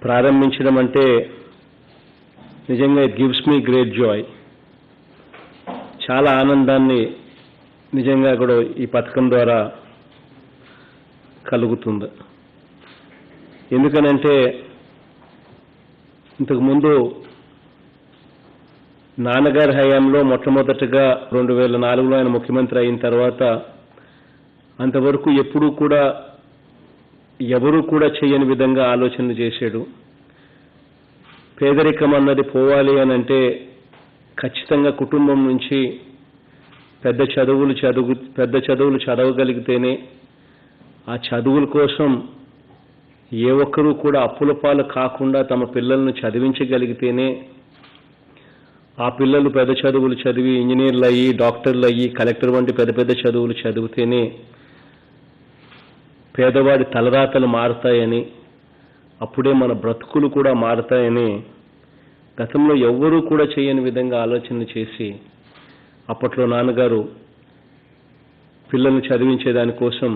ప్రారంభించడం అంటే నిజంగా it gives me great Joy. చాలా ఆనందాన్ని నిజంగా కూడా ఈ పథకం ద్వారా కలుగుతుంది. ఎందుకనంటే ఇంతకుముందు నాన్నగారి హయాంలో మొట్టమొదటిగా 2004లో ఆయన ముఖ్యమంత్రి అయిన తర్వాత అంతవరకు ఎప్పుడూ కూడా ఎవరూ కూడా చేయని విధంగా ఆలోచనలు చేశాడు. పేదరికం అన్నది పోవాలి అని అంటే ఖచ్చితంగా కుటుంబం నుంచి పెద్ద చదువులు చదవగలిగితేనే, ఆ చదువుల కోసం ఏ ఒక్కరూ కూడా అప్పుల పాలు కాకుండా తమ పిల్లలను చదివించగలిగితేనే ఆ పిల్లలు పెద్ద చదువులు చదివి ఇంజనీర్లు అయ్యి, డాక్టర్లు అయ్యి, కలెక్టర్ వంటి పెద్ద పెద్ద చదువులు చదివితేనే పేదవాడి తలరాతలు మారుతాయని, అప్పుడే మన బ్రతుకులు కూడా మారుతాయని గతంలో ఎవ్వరూ కూడా చేయని విధంగా ఆలోచనలు చేసి అప్పట్లో నాన్నగారు పిల్లల్ని చదివించేదానికోసం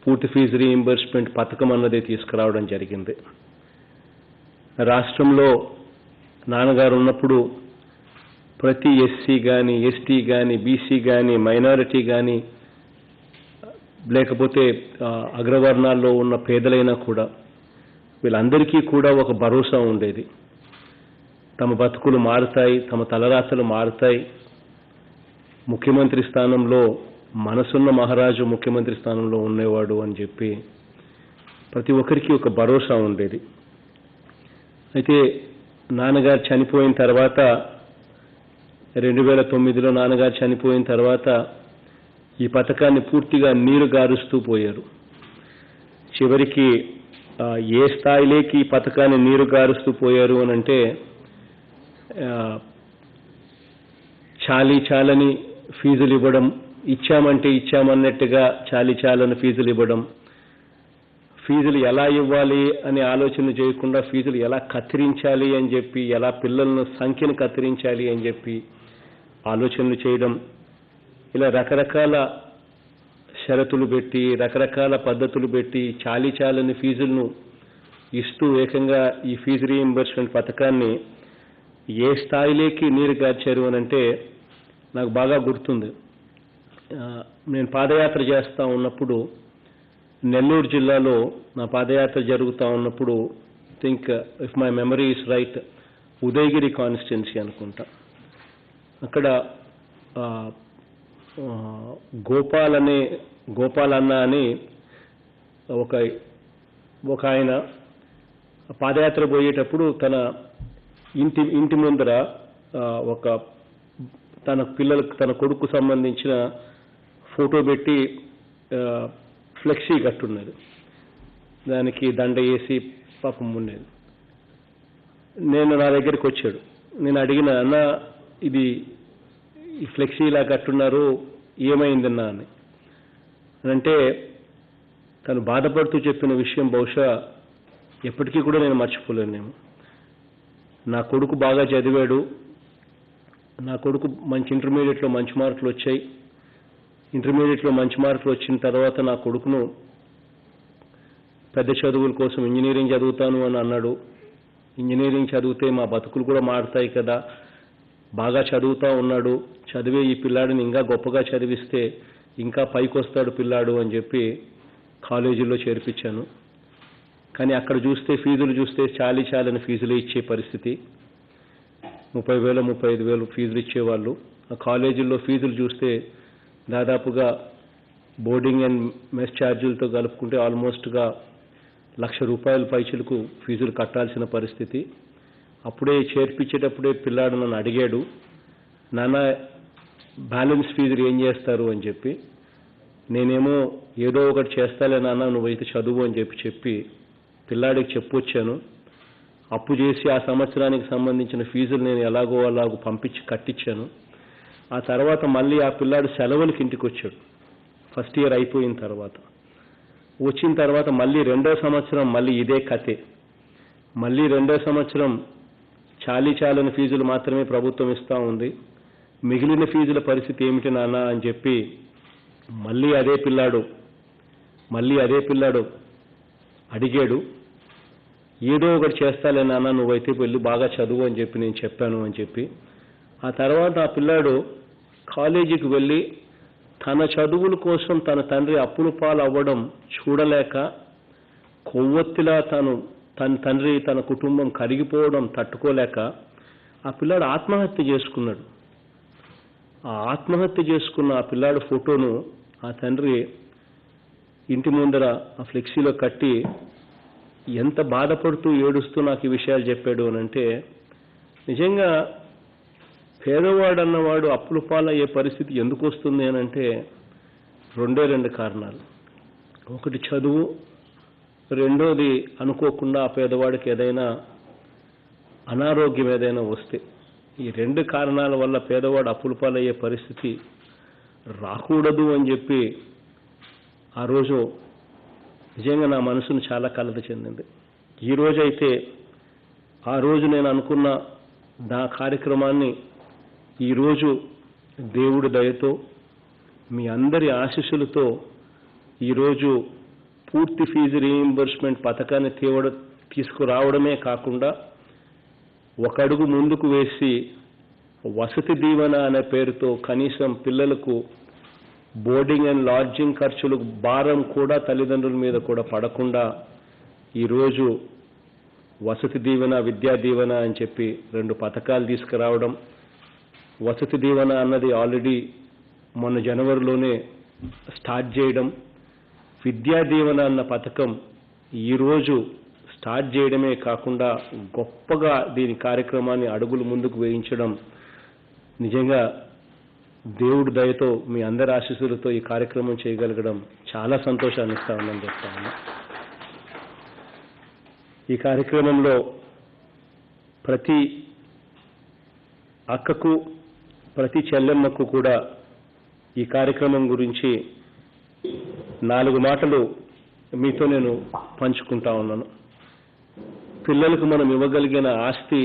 పూర్తి ఫీజు రీయింబర్స్మెంట్ పథకం అన్నది తీసుకురావడం జరిగింది. రాష్ట్రంలో నాన్నగారు ఉన్నప్పుడు ప్రతి ఎస్సీ కానీ, ఎస్టీ కానీ, బీసీ కానీ, మైనారిటీ కానీ, లేకపోతే అగ్రవర్ణాల్లో ఉన్న పేదలైనా కూడా వీళ్ళందరికీ కూడా ఒక భరోసా ఉండేది. తమ బతుకులు మారుతాయి, తమ తలరాతలు మారుతాయి, ముఖ్యమంత్రి స్థానంలో మనసున్న మహారాజు ముఖ్యమంత్రి స్థానంలో ఉండేవాడు అని చెప్పి ప్రతి ఒక్కరికి ఒక భరోసా ఉండేది. అయితే నాన్నగారు చనిపోయిన తర్వాత 2009లో నాన్నగారు చనిపోయిన తర్వాత ఈ పథకాన్ని పూర్తిగా నీరు గారుస్తూ పోయారు. చివరికి ఏ స్థాయిలోకి ఈ పథకాన్ని నీరు గారుస్తూ పోయారు అని అంటే చాలని ఫీజులు ఇవ్వడం, ఇచ్చామంటే ఇచ్చామన్నట్టుగా చాలని ఫీజులు ఇవ్వడం, ఫీజులు ఎలా ఇవ్వాలి అనే ఆలోచన చేయకుండా ఫీజులు ఎలా కత్తిరించాలి అని చెప్పి, ఎలా పిల్లలను సంఖ్యను కత్తిరించాలి అని చెప్పి ఆలోచనలు చేయడం, ఇలా రకరకాల షరతులు పెట్టి, రకరకాల పద్ధతులు పెట్టి చాలని ఫీజులను ఇస్తూ ఏకంగా ఈ ఫీజు రీయింబర్స్మెంట్ పథకాన్ని ఏ స్థాయిలోకి నీరు గార్చారు అని అంటే నాకు బాగా గుర్తుంది. నేను పాదయాత్ర చేస్తూ ఉన్నప్పుడు నెల్లూరు జిల్లాలో నా పాదయాత్ర జరుగుతూ ఉన్నప్పుడు think if my memory is right Udayagiri constituency అనుకుంటా. అక్కడ గోపాలన్న అని ఒక ఆయన పాదయాత్ర పోయేటప్పుడు తన ఇంటి ముందర తన కొడుకు సంబంధించిన ఫోటో పెట్టి ఫ్లెక్సీ కట్టున్నది, దానికి దండ వేసి పాపం ఉండేది. నా దగ్గరికి వచ్చాడు. నేను అడిగిన, అన్న ఇది ఈ ఫ్లెక్సీ ఇలా కట్టున్నారు, ఏమైందన్నా అని అంటే తను బాధపడుతూ చెప్పిన విషయం బహుశా ఎప్పటికీ కూడా నేను మర్చిపోలేను. నా కొడుకు బాగా చదివాడు, నా కొడుకు మంచి ఇంటర్మీడియట్లో మంచి మార్కులు వచ్చాయి, ఇంటర్మీడియట్లో మంచి మార్కులు వచ్చిన తర్వాత నా కొడుకును పెద్ద చదువుల కోసం ఇంజనీరింగ్ చదువుతాను అని అన్నాడు. ఇంజనీరింగ్ చదివితే మా బతుకులు కూడా మారుతాయి కదా, బాగా చదువుతూ ఉన్నాడు, చదివే ఈ పిల్లాడిని ఇంకా గొప్పగా చదివిస్తే ఇంకా పైకి వస్తాడు పిల్లాడు అని చెప్పి కాలేజీలో చేర్పించాను. కానీ అక్కడ చూస్తే ఫీజులు చూస్తే చాలని ఫీజులు ఇచ్చే పరిస్థితి, 30,000 35,000 ఫీజులు ఇచ్చేవాళ్ళు. ఆ కాలేజీల్లో ఫీజులు చూస్తే దాదాపుగా బోర్డింగ్ అండ్ మెస్ ఛార్జీలతో కలుపుకుంటే ఆల్మోస్ట్గా ₹1,00,000 పైచలకు ఫీజులు కట్టాల్సిన పరిస్థితి. అప్పుడే చేర్పించేటప్పుడే పిల్లాడు నన్ను అడిగాడు, నాన్న బ్యాలెన్స్ ఫీజులు ఏం చేస్తారు అని చెప్పి. నేనేమో ఏదో ఒకటి చేస్తాలే నాన్న, నువ్వైతే చదువు అని చెప్పి పిల్లాడికి చెప్పొచ్చాను. అప్పు చేసి ఆ సంవత్సరానికి సంబంధించిన ఫీజులు నేను ఎలాగో పంపించి కట్టించాను. ఆ తర్వాత మళ్ళీ ఆ పిల్లాడు సెలవులకి ఇంటికి వచ్చాడు. ఫస్ట్ ఇయర్ అయిపోయిన తర్వాత వచ్చిన తర్వాత మళ్ళీ 2వ సంవత్సరం మళ్ళీ ఇదే కథే. మళ్ళీ 2వ సంవత్సరం చాలని ఫీజులు మాత్రమే ప్రభుత్వం ఇస్తూ ఉంది, మిగిలిన ఫీజుల పరిస్థితి ఏమిటి నాన్న అని చెప్పి మళ్ళీ అదే పిల్లాడు అడిగాడు. ఏదో ఒకటి చేస్తాలే నాన్న, నువ్వైతే వెళ్ళి బాగా చదువు అని చెప్పి నేను చెప్పాను అని చెప్పి. ఆ తర్వాత ఆ పిల్లాడు కాలేజీకి వెళ్ళి తన చదువుల కోసం తన తండ్రి అప్పుల పాలు అవ్వడం చూడలేక కొవ్వొత్తిలా తన తండ్రి తన కుటుంబం కరిగిపోవడం తట్టుకోలేక ఆ పిల్లాడు ఆత్మహత్య చేసుకున్నాడు. ఆ ఆత్మహత్య చేసుకున్న ఆ పిల్లాడు ఫోటోను ఆ తండ్రి ఇంటి ముందర ఆ ఫ్లెక్సీలో కట్టి ఎంత బాధపడుతూ ఏడుస్తూ నాకు ఈ విషయాలు చెప్పాడు అనంటే, నిజంగా పేదవాడు అన్నవాడు అప్పుల పాలయ్యే పరిస్థితి ఎందుకు వస్తుంది అనంటే రెండు కారణాలు. ఒకటి చదువు, రెండోది అనుకోకుండా ఆ పేదవాడికి ఏదైనా అనారోగ్యం ఏదైనా వస్తే. ఈ రెండు కారణాల వల్ల పేదవాడు అప్పుల పాలయ్యే పరిస్థితి రాకూడదు అని చెప్పి ఆ రోజు నిజంగా నా మనసును చాలా కలత చెందింది. ఈ రోజైతే ఆ రోజు నేను అనుకున్న నా కార్యక్రమాన్ని ఈరోజు దేవుడి దయతో మీ అందరి ఆశీస్సులతో ఈరోజు పూర్తి ఫీజు రీయింబర్స్మెంట్ పథకాన్ని తీసుకురావడమే కాకుండా ఒక అడుగు ముందుకు వేసి వసతి దీవెన అనే పేరుతో కనీసం పిల్లలకు బోర్డింగ్ అండ్ లాడ్జింగ్ ఖర్చులు భారం కూడా తల్లిదండ్రుల మీద కూడా పడకుండా ఈరోజు వసతి దీవెన, విద్యా దీవెన అని చెప్పి 2 పథకాలు తీసుకురావడం. వసతి దీవెన అన్నది ఆల్రెడీ మొన్న జనవరిలోనే స్టార్ట్ చేయడం, విద్యా దీవెన అన్న పథకం ఈరోజు స్టార్ట్ చేయడమే కాకుండా గొప్పగా దీని కార్యక్రమాన్ని అడుగులు ముందుకు వేయించడం నిజంగా దేవుడి దయతో మీ అందరి ఆశీస్సులతో ఈ కార్యక్రమం చేయగలగడం చాలా సంతోషాన్ని ఇస్తా ఉందని చెప్తా ఉన్నా. ఈ కార్యక్రమంలో ప్రతి అక్కకు, ప్రతి చెల్లెమ్మకు కూడా ఈ కార్యక్రమం గురించి 4 మాటలు మీతో నేను పంచుకుంటా ఉన్నాను. పిల్లలకు మనం ఇవ్వగలిగిన ఆస్తి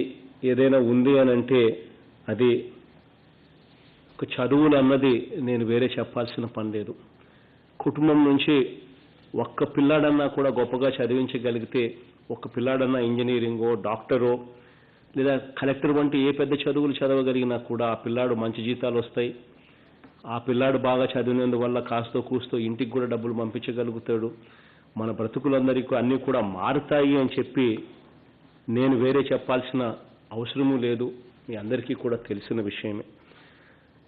ఏదైనా ఉంది అనంటే అది ఒక చదువులు అన్నది నేను వేరే చెప్పాల్సిన పని లేదు. కుటుంబం నుంచి ఒక్క పిల్లాడన్నా కూడా గొప్పగా చదివించగలిగితే, ఒక్క పిల్లాడన్నా ఇంజనీరింగో, డాక్టరో లేదా కలెక్టర్ వంటి ఏ పెద్ద చదువులు చదవగలిగినా కూడా ఆ పిల్లాడు మంచి జీతాలు వస్తాయి. ఆ పిల్లాడు బాగా చదివినందువల్ల కాస్తో కూస్తో ఇంటికి కూడా డబ్బులు పంపించగలుగుతాడు. మన బ్రతుకులందరికీ అన్నీ కూడా మారుతాయి అని చెప్పి నేను వేరే చెప్పాల్సిన అవసరమూ లేదు. మీ అందరికీ కూడా తెలిసిన విషయమే.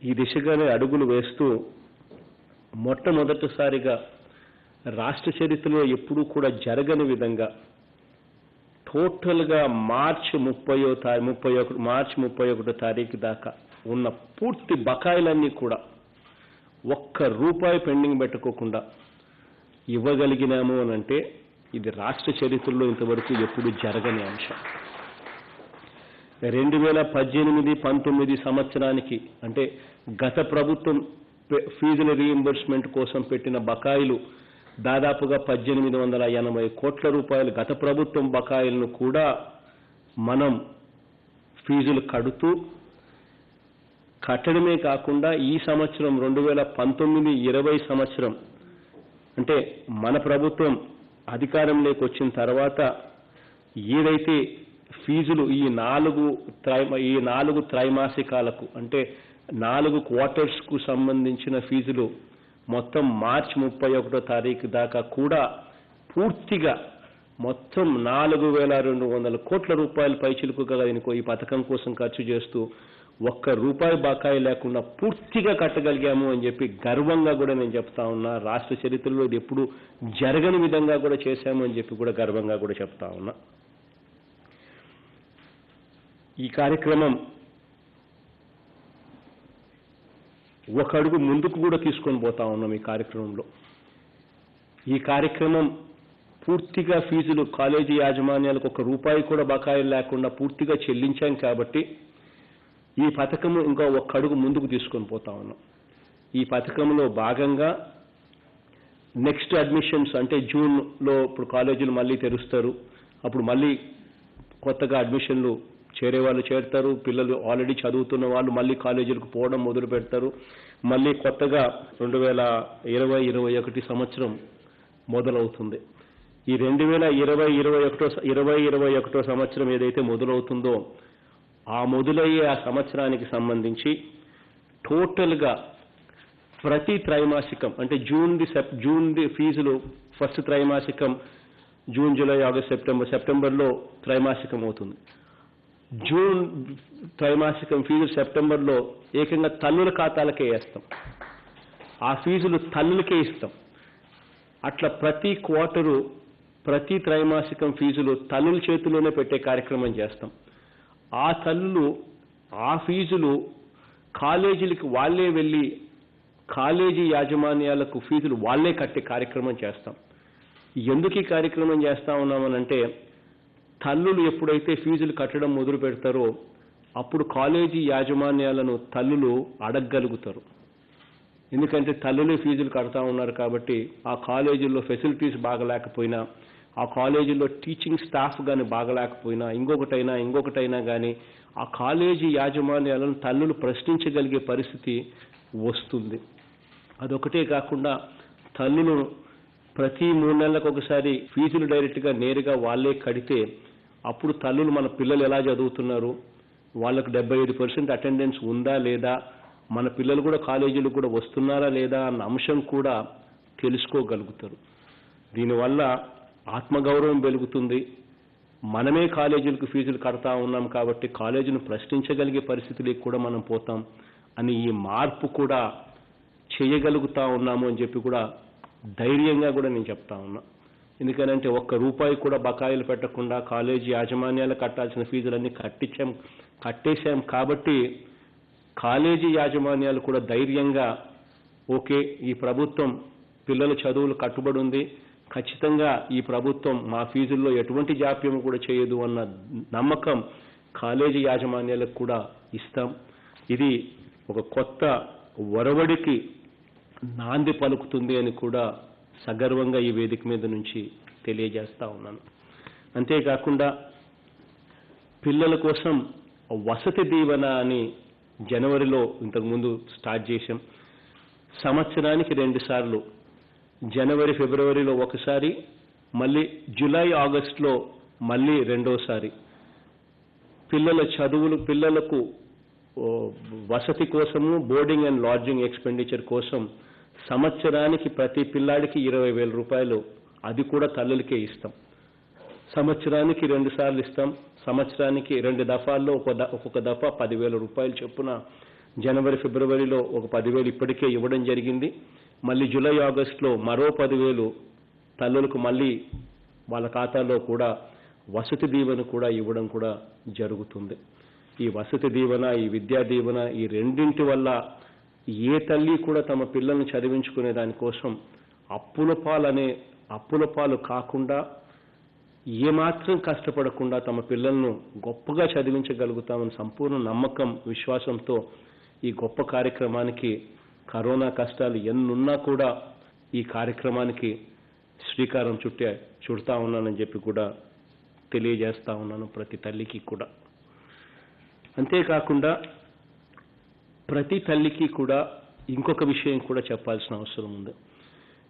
ఈ దిశగానే అడుగులు వేస్తూ మొట్టమొదటిసారిగా రాష్ట్ర చరిత్రలో ఎప్పుడూ కూడా జరగని విధంగా టోటల్గా మార్చి 31 తారీఖు దాకా ఉన్న పూర్తి బకాయిలన్నీ కూడా ₹1 పెండింగ్ పెట్టుకోకుండా ఇవ్వగలిగినాము అనంటే ఇది రాష్ట్ర చరిత్రలో ఇంతవరకు ఎప్పుడు జరగని అంశం. 2018-19 సంవత్సరానికి అంటే గత ప్రభుత్వం ఫీజుల రీయింబర్స్మెంట్ కోసం పెట్టిన బకాయిలు దాదాపుగా 1880 కోట్ల రూపాయలు గత ప్రభుత్వం బకాయిలను కూడా మనం ఫీజులు కట్టడమే కాకుండా ఈ సంవత్సరం 2019-20 సంవత్సరం అంటే మన ప్రభుత్వం అధికారంలోకి వచ్చిన తర్వాత ఏదైతే ఫీజులు ఈ 4 త్రైమాసికాలకు అంటే 4 క్వార్టర్స్కు సంబంధించిన ఫీజులు మొత్తం మార్చి 31 తారీఖు దాకా కూడా పూర్తిగా మొత్తం 4,200 కోట్ల రూపాయల పైచిలుకుగా ఈ పథకం కోసం ఖర్చు చేస్తూ ₹1 బకాయి లేకుండా పూర్తిగా కట్టగలిగాము అని చెప్పి గర్వంగా కూడా నేను చెప్తా ఉన్నా. రాష్ట్ర చరిత్రలో ఇది ఎప్పుడు జరగని విధంగా కూడా చేశాము అని చెప్పి కూడా గర్వంగా కూడా చెప్తా ఉన్నా. ఈ కార్యక్రమం ఒక అడుగు ముందుకు కూడా తీసుకొని పోతా ఉన్నాం. ఈ కార్యక్రమం పూర్తిగా ఫీజులు కాలేజీ యాజమాన్యాలకు ₹1 కూడా బకాయిలు లేకుండా పూర్తిగా చెల్లించాం కాబట్టి ఈ పథకము ఇంకా ఒక అడుగు ముందుకు తీసుకొని పోతా ఉన్నాం. ఈ పథకంలో భాగంగా నెక్స్ట్ అడ్మిషన్స్ అంటే జూన్లో ఇప్పుడు కాలేజీలు మళ్ళీ తెరుస్తారు. అప్పుడు మళ్ళీ కొత్తగా అడ్మిషన్లు చేరే వాళ్ళు చేరుతారు. పిల్లలు ఆల్రెడీ చదువుతున్న వాళ్ళు మళ్ళీ కాలేజీలకు పోవడం మొదలు పెడతారు. మళ్ళీ కొత్తగా 2020-21 సంవత్సరం మొదలవుతుంది. ఈ 2020-21 సంవత్సరం ఏదైతే మొదలవుతుందో ఆ మొదలయ్యే ఆ సంవత్సరానికి సంబంధించి టోటల్గా ప్రతి త్రైమాసికం అంటే జూన్ది ఫీజులు ఫస్ట్ త్రైమాసికం జూన్, జూలై, ఆగస్ట్, సెప్టెంబర్లో త్రైమాసికం అవుతుంది. జూన్ త్రైమాసికం ఫీజులు సెప్టెంబర్లో ఏకంగా తల్లుల ఖాతాలకే వేస్తాం. ఆ ఫీజులు తల్లులకే ఇస్తాం. అట్లా ప్రతి క్వార్టరు ప్రతి త్రైమాసికం ఫీజులు తల్లుల చేతిలోనే పెట్టే కార్యక్రమం చేస్తాం. ఆ తల్లులు ఆ ఫీజులు కాలేజీలకు వాళ్ళే వెళ్ళి కాలేజీ యాజమాన్యాలకు ఫీజులు వాళ్ళే కట్టే కార్యక్రమం చేస్తాం. ఎందుకు ఈ కార్యక్రమం చేస్తా ఉన్నామనంటే తల్లులు ఎప్పుడైతే ఫీజులు కట్టడం మొదలు పెడతారో అప్పుడు కాలేజీ యాజమాన్యాలను తల్లులు అడగగలుగుతారు. ఎందుకంటే తల్లులే ఫీజులు కడతా ఉన్నారు కాబట్టి ఆ కాలేజీల్లో ఫెసిలిటీస్ బాగలేకపోయినా, ఆ కాలేజీల్లో టీచింగ్ స్టాఫ్ కానీ బాగలేకపోయినా, ఇంకొకటైనా కానీ ఆ కాలేజీ యాజమాన్యాలను తల్లులు ప్రశ్నించగలిగే పరిస్థితి వస్తుంది. అదొకటే కాకుండా తల్లులు ప్రతి 3 నెలలకు ఒకసారి ఫీజులు డైరెక్ట్గా నేరుగా వాళ్ళే కడితే అప్పుడు తల్లులు మన పిల్లలు ఎలా చదువుతున్నారు, వాళ్ళకు 75% అటెండెన్స్ ఉందా లేదా, మన పిల్లలు కూడా కాలేజీలు కూడా వస్తున్నారా లేదా అన్న అంశం కూడా తెలుసుకోగలుగుతారు. దీనివల్ల ఆత్మగౌరవం పెరుగుతుంది. మనమే కాలేజీలకు ఫీజులు కడతా ఉన్నాం కాబట్టి కాలేజీని ప్రశ్నించగలిగే పరిస్థితులకు కూడా మనం పోతాం అని ఈ మార్పు కూడా చేయగలుగుతా ఉన్నాము అని చెప్పి కూడా ధైర్యంగా కూడా నేను చెప్తా ఉన్నా. ఎందుకనంటే ₹1 కూడా బకాయిలు పెట్టకుండా కాలేజీ యాజమాన్యాలు కట్టాల్సిన ఫీజులన్నీ కట్టేశాం కాబట్టి కాలేజీ యాజమాన్యాలు కూడా ధైర్యంగా ఓకే ఈ ప్రభుత్వం పిల్లల చదువులు కట్టుబడి ఉంది, ఖచ్చితంగా ఈ ప్రభుత్వం మా ఫీజుల్లో ఎటువంటి జాప్యం కూడా చేయదు అన్న నమ్మకం కాలేజీ యాజమాన్యాలకు కూడా ఇస్తాం. ఇది ఒక కొత్త ఒరవడికి నాంది పలుకుతుంది అని కూడా సగర్వంగా ఈ వేదిక మీద నుంచి తెలియజేస్తా ఉన్నాను. అంతేకాకుండా పిల్లల కోసం వసతి దీవెన అని జనవరిలో ఇంతకుముందు స్టార్ట్ చేశాం. సంవత్సరానికి 2 సార్లు, జనవరి, ఫిబ్రవరిలో ఒకసారి, మళ్ళీ జూలై, ఆగస్టులో మళ్ళీ రెండోసారి పిల్లలకు వసతి కోసము బోర్డింగ్ అండ్ లాడ్జింగ్ ఎక్స్పెండిచర్ కోసం సంవత్సరానికి ప్రతి పిల్లాడికి ₹20,000 అది కూడా తల్లులకే ఇస్తాం. సంవత్సరానికి 2 సార్లు ఇస్తాం. సంవత్సరానికి 2 దఫాల్లో ఒక్కొక్క దఫా ₹10,000 చొప్పున జనవరి, ఫిబ్రవరిలో ఒక 10,000 ఇప్పటికే ఇవ్వడం జరిగింది. మళ్ళీ జూలై, ఆగస్టులో మరో 10,000 తల్లులకు మళ్ళీ వాళ్ళ ఖాతాలో కూడా వసతి దీవెన కూడా ఇవ్వడం కూడా జరుగుతుంది. ఈ వసతి దీవెన, ఈ విద్యా దీవెన, ఈ రెండింటి వల్ల ఏ తల్లి కూడా తమ పిల్లల్ని చదివించుకునే దానికోసం అప్పుల పాలు కాకుండా ఏమాత్రం కష్టపడకుండా తమ పిల్లలను గొప్పగా చదివించగలుగుతామని సంపూర్ణ నమ్మకం, విశ్వాసంతో ఈ గొప్ప కార్యక్రమానికి కరోనా కష్టాలు ఎన్నున్నా కూడా ఈ కార్యక్రమానికి శ్రీకారం చుడతా ఉన్నానని చెప్పి కూడా తెలియజేస్తా ఉన్నాను ప్రతి తల్లికి కూడా. అంతేకాకుండా ప్రతి తల్లికి కూడా ఇంకొక విషయం కూడా చెప్పాల్సిన అవసరం ఉంది.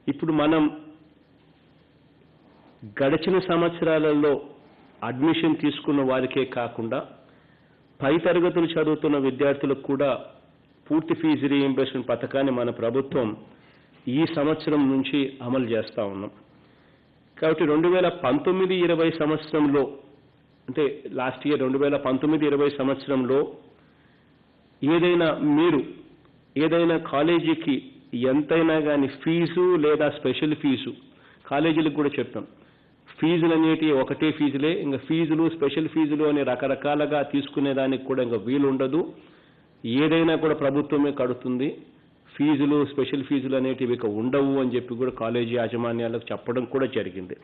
ఇప్పుడు మనం గడిచిన సంవత్సరాలలో అడ్మిషన్ తీసుకున్న వారికే కాకుండా పై తరగతులు చదువుతున్న విద్యార్థులకు కూడా పూర్తి ఫీజు రీయింబర్స్మెంట్ పథకాన్ని మన ప్రభుత్వం ఈ సంవత్సరం నుంచి అమలు చేస్తా ఉన్నాం. కాబట్టి 2019-20 సంవత్సరంలో, అంటే లాస్ట్ ఇయర్ 2019-20 సంవత్సరంలో ఏదైనా కాలేజీకి ఎంతైనా కానీ ఫీజు లేదా స్పెషల్ ఫీజు, కాలేజీలకు కూడా చెప్తాం, ఫీజులు అనేటివి ఒకటే ఫీజులే, ఇంకా ఫీజులు స్పెషల్ ఫీజులు అని రకరకాలుగా తీసుకునేదానికి కూడా ఇంకా వీలు ఉండదు. ఏదైనా కూడా ప్రభుత్వమే కడుతుంది, ఫీజులు స్పెషల్ ఫీజులు అనేటివి ఇక ఉండవు అని చెప్పి కూడా కాలేజీ యాజమాన్యాలకు చెప్పడం కూడా జరిగింది.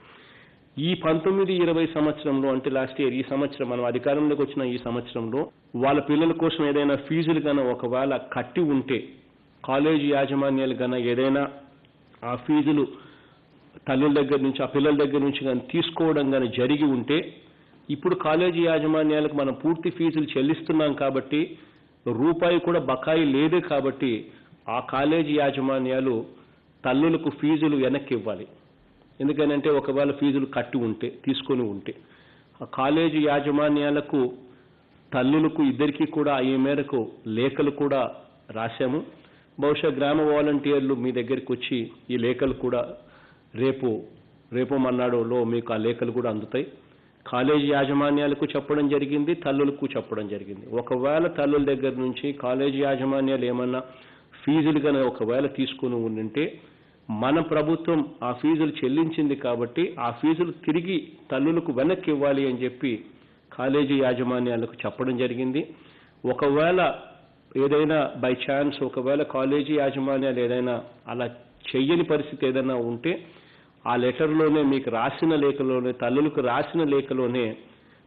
ఈ 19-20 సంవత్సరంలో, అంటే లాస్ట్ ఇయర్, ఈ సంవత్సరం మనం అధికారంలోకి వచ్చిన ఈ సంవత్సరంలో వాళ్ళ పిల్లల కోసం ఏదైనా ఫీజులు కన్నా ఒకవేళ కట్టి ఉంటే, కాలేజీ యాజమాన్యాలు కన్నా ఏదైనా ఆ ఫీజులు తల్లుల దగ్గర నుంచి, ఆ పిల్లల దగ్గర నుంచి కానీ తీసుకోవడం కానీ జరిగి ఉంటే, ఇప్పుడు కాలేజీ యాజమాన్యాలకు మనం పూర్తి ఫీజులు చెల్లిస్తున్నాం కాబట్టి రూపాయి కూడా బకాయి లేదే కాబట్టి ఆ కాలేజీ యాజమాన్యాలు తల్లులకు ఫీజులు వెనక్కి ఇవ్వాలి. ఎందుకనంటే ఒకవేళ ఫీజులు కట్టి ఉంటే, తీసుకొని ఉంటే ఆ కాలేజీ యాజమాన్యాలకు, తల్లులకు ఇద్దరికీ కూడా ఈ మేరకు లేఖలు కూడా రాశాము. బహుశా గ్రామ వాలంటీర్లు మీ దగ్గరికి వచ్చి ఈ లేఖలు కూడా రేపు మన్నాడులో మీకు ఆ లేఖలు కూడా అందుతాయి. కాలేజీ యాజమాన్యాలకు చెప్పడం జరిగింది, తల్లులకు చెప్పడం జరిగింది. ఒకవేళ తల్లుల దగ్గర నుంచి కాలేజీ యాజమాన్యాలు ఏమన్నా ఫీజులు కనుక ఒకవేళ తీసుకుని ఉండింటే మన ప్రభుత్వం ఆ ఫీజులు చెల్లించింది కాబట్టి ఆ ఫీజులు తిరిగి తల్లులకు వెనక్కి ఇవ్వాలి అని చెప్పి కాలేజీ యాజమాన్యాలకు చెప్పడం జరిగింది. ఒకవేళ ఏదైనా బై ఛాన్స్ ఒకవేళ కాలేజీ యాజమాన్యాలు ఏదైనా అలా చెయ్యని పరిస్థితి ఏదైనా ఉంటే ఆ లెటర్లోనే మీకు రాసిన లేఖలోనే, తల్లులకు రాసిన లేఖలోనే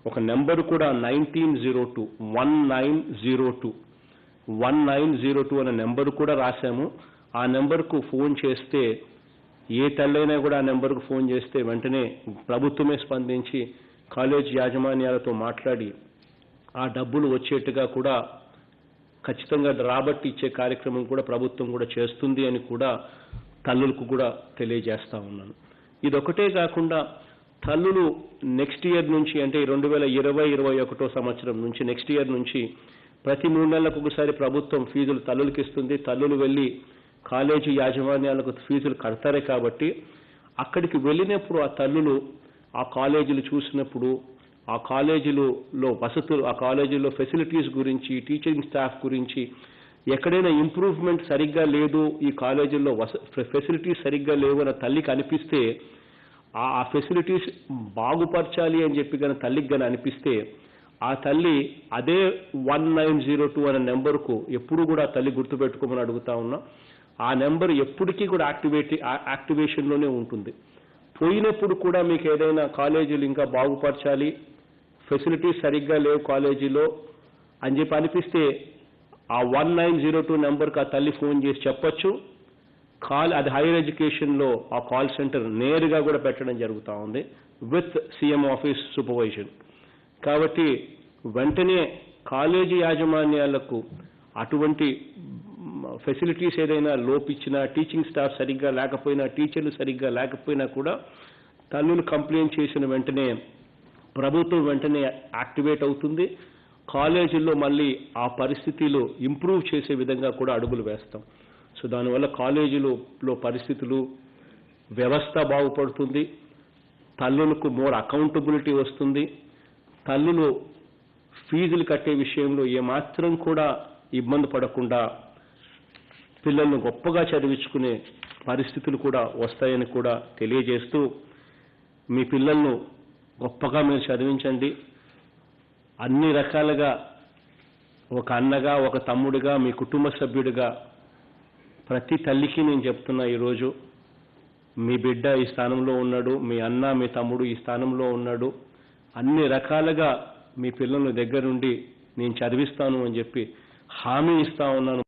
ఒక నెంబర్ కూడా 1902 అనే నెంబర్ కూడా రాశాము. ఆ నెంబర్కు ఫోన్ చేస్తే, ఏ తల్లైనా కూడా ఆ నెంబర్కు ఫోన్ చేస్తే వెంటనే ప్రభుత్వమే స్పందించి కాలేజ్ యాజమాన్యాలతో మాట్లాడి ఆ డబ్బులు వచ్చేట్టుగా కూడా ఖచ్చితంగా రాబట్టి ఇచ్చే కార్యక్రమం కూడా ప్రభుత్వం కూడా చేస్తుంది అని కూడా తల్లులకు కూడా తెలియజేస్తా ఉన్నాను. ఇదొకటే కాకుండా తల్లులు నెక్స్ట్ ఇయర్ నుంచి, అంటే 2020-21 సంవత్సరం నుంచి నెక్స్ట్ ఇయర్ నుంచి ప్రతి 3 నెలలకు ఒకసారి ప్రభుత్వం ఫీజులు తల్లులకు ఇస్తుంది. తల్లులు వెళ్ళి కాలేజీ యాజమాన్యాలకు ఫీజులు కడతారే కాబట్టి అక్కడికి వెళ్ళినప్పుడు ఆ తల్లులు ఆ కాలేజీలు చూసినప్పుడు, ఆ కాలేజీలో వసతులు, ఆ కాలేజీలో ఫెసిలిటీస్ గురించి, టీచింగ్ స్టాఫ్ గురించి ఎక్కడైనా ఇంప్రూవ్మెంట్ సరిగ్గా లేదు, ఈ కాలేజీల్లో ఫెసిలిటీస్ సరిగ్గా లేవు అని తల్లికి అనిపిస్తే, ఆ ఫెసిలిటీస్ బాగుపరచాలి అని చెప్పి కనుక తల్లికి కనుక అనిపిస్తే ఆ తల్లి అదే 1902 అనే నెంబర్కు ఎప్పుడు కూడా తల్లి గుర్తుపెట్టుకోమని అడుగుతా ఉన్నా. ఆ నెంబర్ ఎప్పటికీ కూడా యాక్టివేషన్లోనే ఉంటుంది. పోయినప్పుడు కూడా మీకు ఏదైనా కాలేజీలు ఇంకా బాగుపరచాలి, ఫెసిలిటీస్ సరిగ్గా లేవు కాలేజీలో అని చెప్పి అనిపిస్తే ఆ 1902 నెంబర్కి ఆ తల్లి ఫోన్ చేసి చెప్పొచ్చు. అది హైయర్ ఎడ్యుకేషన్లో ఆ కాల్ సెంటర్ నేరుగా కూడా పెట్టడం జరుగుతూ ఉంది విత్ సీఎం ఆఫీస్ సూపర్వైజన్. కాబట్టి వెంటనే కాలేజీ యాజమాన్యాలకు అటువంటి ఫెసిలిటీస్ ఏదైనా లోపించినా, టీచింగ్ స్టాఫ్ సరిగ్గా లేకపోయినా, టీచర్లు సరిగ్గా లేకపోయినా కూడా తల్లులు కంప్లైంట్ చేసిన వెంటనే ప్రభుత్వం వెంటనే యాక్టివేట్ అవుతుంది. కాలేజీల్లో మళ్ళీ ఆ పరిస్థితులు ఇంప్రూవ్ చేసే విధంగా కూడా అడుగులు వేస్తాం. సో దానివల్ల కాలేజీలో పరిస్థితులు, వ్యవస్థ బాగుపడుతుంది, తల్లులకు మోర్ అకౌంటబిలిటీ వస్తుంది, తల్లులు ఫీజులు కట్టే విషయంలో ఏమాత్రం కూడా ఇబ్బంది పడకుండా పిల్లలను గొప్పగా చదివించుకునే పరిస్థితులు కూడా వస్తాయని కూడా తెలియజేస్తూ, మీ పిల్లలను గొప్పగా మీరు చదివించండి. అన్ని రకాలుగా ఒక అన్నగా, ఒక తమ్ముడిగా, మీ కుటుంబ సభ్యుడిగా ప్రతి తల్లికి నేను చెప్తున్నా, ఈరోజు మీ బిడ్డ ఈ స్థానంలో ఉన్నాడు, మీ అన్న, మీ తమ్ముడు ఈ స్థానంలో ఉన్నాడు, అన్ని రకాలుగా మీ పిల్లల దగ్గరుండి నేను చదివిస్తాను అని చెప్పి హామీ ఇస్తా ఉన్నాను.